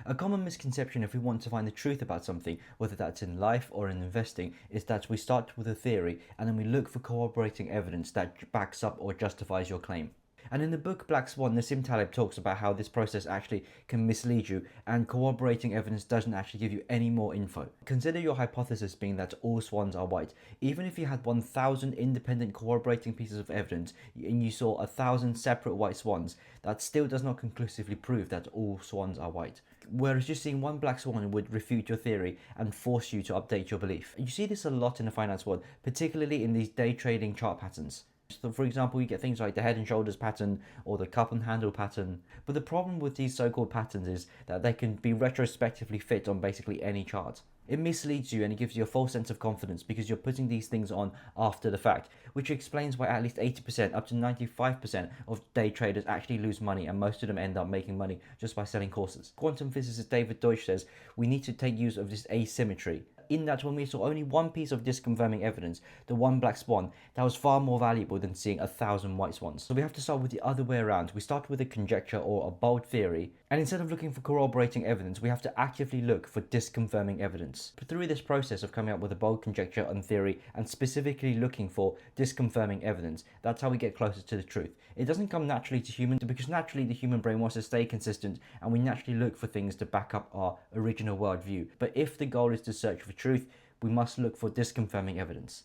A common misconception if we want to find the truth about something, whether that's in life or in investing, is that we start with a theory and then we look for corroborating evidence that backs up or justifies your claim. And in the book Black Swan, Nassim Taleb talks about how this process actually can mislead you, and corroborating evidence doesn't actually give you any more info. Consider your hypothesis being that all swans are white. Even if you had 1,000 independent corroborating pieces of evidence and you saw 1,000 separate white swans, that still does not conclusively prove that all swans are white. Whereas just seeing one black swan would refute your theory and force you to update your belief. You see this a lot in the finance world, particularly in these day trading chart patterns. So for example, you get things like the head and shoulders pattern or the cup and handle pattern. But the problem with these so-called patterns is that they can be retrospectively fit on basically any chart. It misleads you and it gives you a false sense of confidence because you're putting these things on after the fact, which explains why at least 80% up to 95% of day traders actually lose money, and most of them end up making money just by selling courses. Quantum physicist David Deutsch says we need to take use of this asymmetry, in that when we saw only one piece of disconfirming evidence, the one black swan, that was far more valuable than seeing 1,000 white swans. So we have to start with the other way around. We start with a conjecture or a bold theory, and instead of looking for corroborating evidence, we have to actively look for disconfirming evidence. But through this process of coming up with a bold conjecture and theory, and specifically looking for disconfirming evidence, that's how we get closer to the truth. It doesn't come naturally to humans, because naturally the human brain wants to stay consistent, and we naturally look for things to back up our original worldview. But if the goal is to search for truth, we must look for disconfirming evidence.